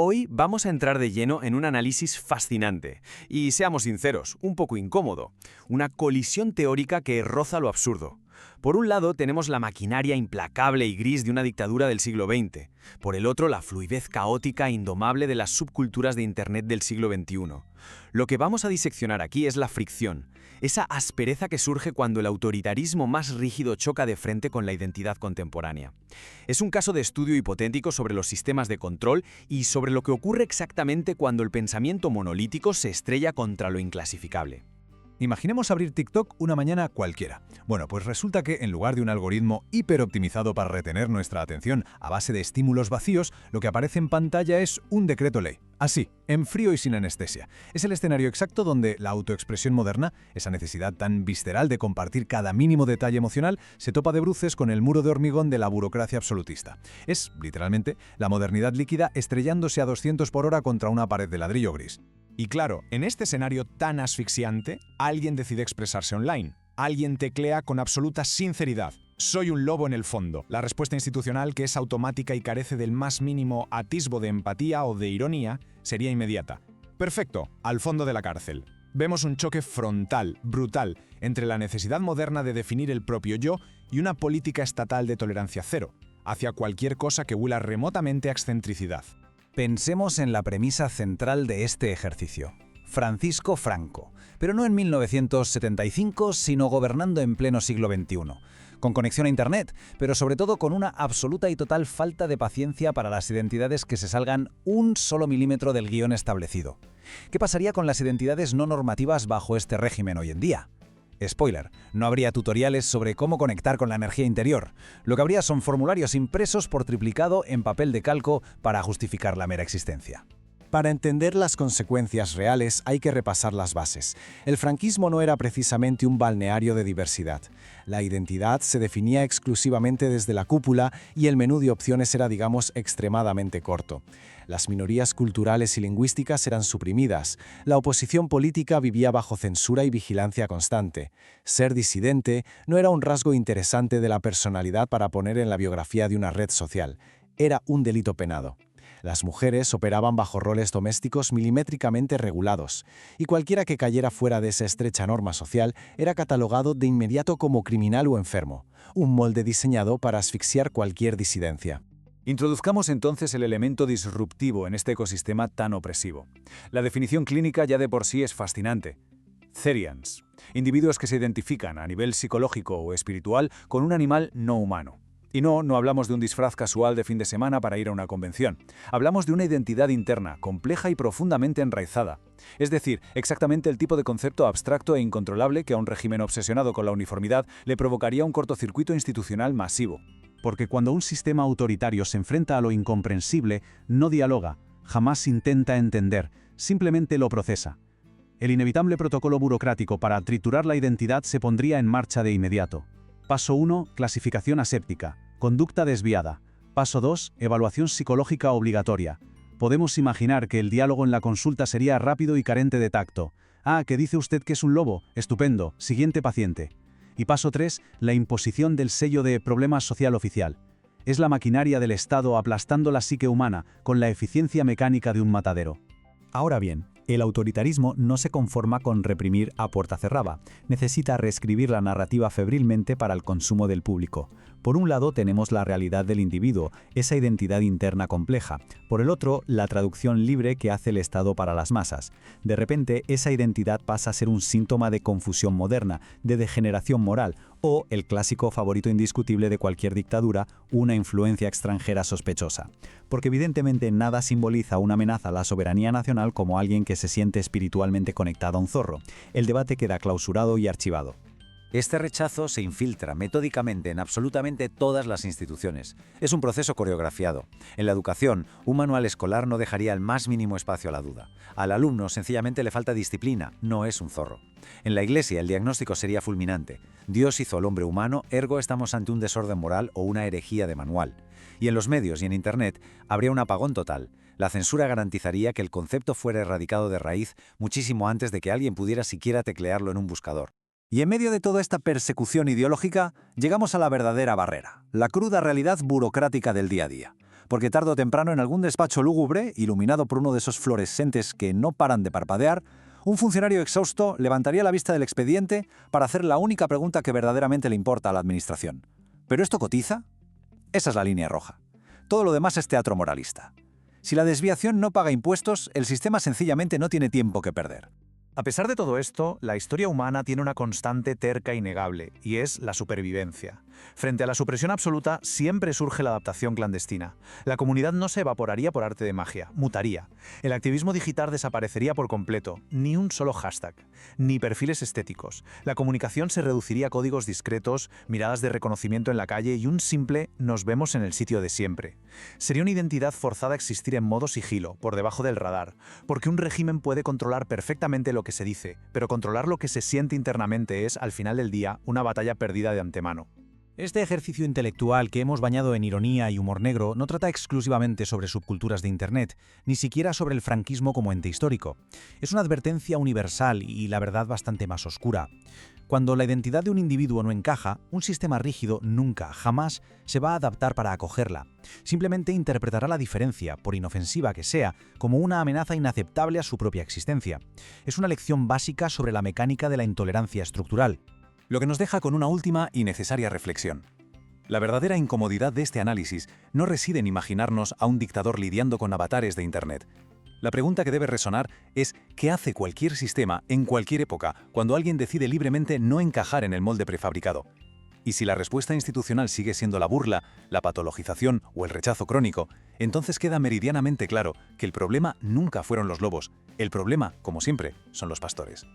Hoy vamos a entrar de lleno en un análisis fascinante y, seamos sinceros, un poco incómodo. Una colisión teórica que roza lo absurdo. Por un lado tenemos la maquinaria implacable y gris de una dictadura del siglo XX. Por el otro, la fluidez caótica e indomable de las subculturas de Internet del siglo XXI. Lo que vamos a diseccionar aquí es la fricción, esa aspereza que surge cuando el autoritarismo más rígido choca de frente con la identidad contemporánea. Es un caso de estudio hipotético sobre los sistemas de control y sobre lo que ocurre exactamente cuando el pensamiento monolítico se estrella contra lo inclasificable. Imaginemos abrir TikTok una mañana cualquiera. Bueno, pues resulta que en lugar de un algoritmo hiperoptimizado para retener nuestra atención a base de estímulos vacíos, lo que aparece en pantalla es un decreto ley. Así, en frío y sin anestesia. Es el escenario exacto donde la autoexpresión moderna, esa necesidad tan visceral de compartir cada mínimo detalle emocional, se topa de bruces con el muro de hormigón de la burocracia absolutista. Es, literalmente, la modernidad líquida estrellándose a 200 por hora contra una pared de ladrillo gris. Y claro, en este escenario tan asfixiante, alguien decide expresarse online. Alguien teclea con absoluta sinceridad: soy un lobo en el fondo. La respuesta institucional, que es automática y carece del más mínimo atisbo de empatía o de ironía, sería inmediata. Perfecto, al fondo de la cárcel. Vemos un choque frontal, brutal, entre la necesidad moderna de definir el propio yo y una política estatal de tolerancia cero, hacia cualquier cosa que huela remotamente a excentricidad. Pensemos en la premisa central de este ejercicio. Francisco Franco, pero no en 1975, sino gobernando en pleno siglo XXI. Con conexión a Internet, pero sobre todo con una absoluta y total falta de paciencia para las identidades que se salgan un solo milímetro del guión establecido. ¿Qué pasaría con las identidades no normativas bajo este régimen hoy en día? Spoiler, no habría tutoriales sobre cómo conectar con la energía interior. Lo que habría son formularios impresos por triplicado en papel de calco para justificar la mera existencia. Para entender las consecuencias reales hay que repasar las bases. El franquismo no era precisamente un balneario de diversidad. La identidad se definía exclusivamente desde la cúpula y el menú de opciones era, digamos, extremadamente corto. Las minorías culturales y lingüísticas eran suprimidas. La oposición política vivía bajo censura y vigilancia constante. Ser disidente no era un rasgo interesante de la personalidad para poner en la biografía de una red social. Era un delito penado. Las mujeres operaban bajo roles domésticos milimétricamente regulados, y cualquiera que cayera fuera de esa estrecha norma social era catalogado de inmediato como criminal o enfermo, un molde diseñado para asfixiar cualquier disidencia. Introduzcamos entonces el elemento disruptivo en este ecosistema tan opresivo. La definición clínica ya de por sí es fascinante. Therians, individuos que se identifican a nivel psicológico o espiritual con un animal no humano. Y no hablamos de un disfraz casual de fin de semana para ir a una convención. Hablamos de una identidad interna, compleja y profundamente enraizada. Es decir, exactamente el tipo de concepto abstracto e incontrolable que a un régimen obsesionado con la uniformidad le provocaría un cortocircuito institucional masivo. Porque cuando un sistema autoritario se enfrenta a lo incomprensible, no dialoga, jamás intenta entender, simplemente lo procesa. El inevitable protocolo burocrático para triturar la identidad se pondría en marcha de inmediato. Paso 1, clasificación aséptica, conducta desviada. Paso 2, evaluación psicológica obligatoria. Podemos imaginar que el diálogo en la consulta sería rápido y carente de tacto. Ah, ¿que dice usted que es un lobo? Estupendo, siguiente paciente. Y paso 3, la imposición del sello de problema social oficial. Es la maquinaria del Estado aplastando la psique humana con la eficiencia mecánica de un matadero. Ahora bien, el autoritarismo no se conforma con reprimir a puerta cerrada. Necesita reescribir la narrativa febrilmente para el consumo del público. Por un lado tenemos la realidad del individuo, esa identidad interna compleja. Por el otro, la traducción libre que hace el Estado para las masas. De repente, esa identidad pasa a ser un síntoma de confusión moderna, de degeneración moral, o, el clásico favorito indiscutible de cualquier dictadura, una influencia extranjera sospechosa. Porque evidentemente nada simboliza una amenaza a la soberanía nacional como alguien que se siente espiritualmente conectado a un zorro. El debate queda clausurado y archivado. Este rechazo se infiltra metódicamente en absolutamente todas las instituciones. Es un proceso coreografiado. En la educación, un manual escolar no dejaría el más mínimo espacio a la duda. Al alumno sencillamente le falta disciplina, no es un zorro. En la Iglesia el diagnóstico sería fulminante. Dios hizo al hombre humano, ergo estamos ante un desorden moral o una herejía de manual. Y en los medios y en Internet habría un apagón total. La censura garantizaría que el concepto fuera erradicado de raíz muchísimo antes de que alguien pudiera siquiera teclearlo en un buscador. Y en medio de toda esta persecución ideológica, llegamos a la verdadera barrera, la cruda realidad burocrática del día a día. porque tarde o temprano en algún despacho lúgubre, iluminado por uno de esos fluorescentes que no paran de parpadear, un funcionario exhausto levantaría la vista del expediente para hacer la única pregunta que verdaderamente le importa a la administración. ¿Pero esto cotiza? Esa es la línea roja. Todo lo demás es teatro moralista. Si la desviación no paga impuestos, el sistema sencillamente no tiene tiempo que perder. A pesar de todo esto, la historia humana tiene una constante terca innegable, y es la supervivencia. Frente a la supresión absoluta, siempre surge la adaptación clandestina. La comunidad no se evaporaría por arte de magia, mutaría. El activismo digital desaparecería por completo, ni un solo hashtag, ni perfiles estéticos. La comunicación se reduciría a códigos discretos, miradas de reconocimiento en la calle y un simple «nos vemos en el sitio de siempre». Sería una identidad forzada a existir en modo sigilo, por debajo del radar, porque un régimen puede controlar perfectamente lo que se dice, pero controlar lo que se siente internamente es, al final del día, una batalla perdida de antemano. Este ejercicio intelectual que hemos bañado en ironía y humor negro no trata exclusivamente sobre subculturas de Internet, ni siquiera sobre el franquismo como ente histórico. Es una advertencia universal y, la verdad, bastante más oscura. Cuando la identidad de un individuo no encaja, un sistema rígido nunca, jamás, se va a adaptar para acogerla. Simplemente interpretará la diferencia, por inofensiva que sea, como una amenaza inaceptable a su propia existencia. Es una lección básica sobre la mecánica de la intolerancia estructural. Lo que nos deja con una última y necesaria reflexión. La verdadera incomodidad de este análisis no reside en imaginarnos a un dictador lidiando con avatares de Internet. La pregunta que debe resonar es ¿qué hace cualquier sistema en cualquier época cuando alguien decide libremente no encajar en el molde prefabricado? Y si la respuesta institucional sigue siendo la burla, la patologización o el rechazo crónico, entonces queda meridianamente claro que el problema nunca fueron los lobos. El problema, como siempre, son los pastores.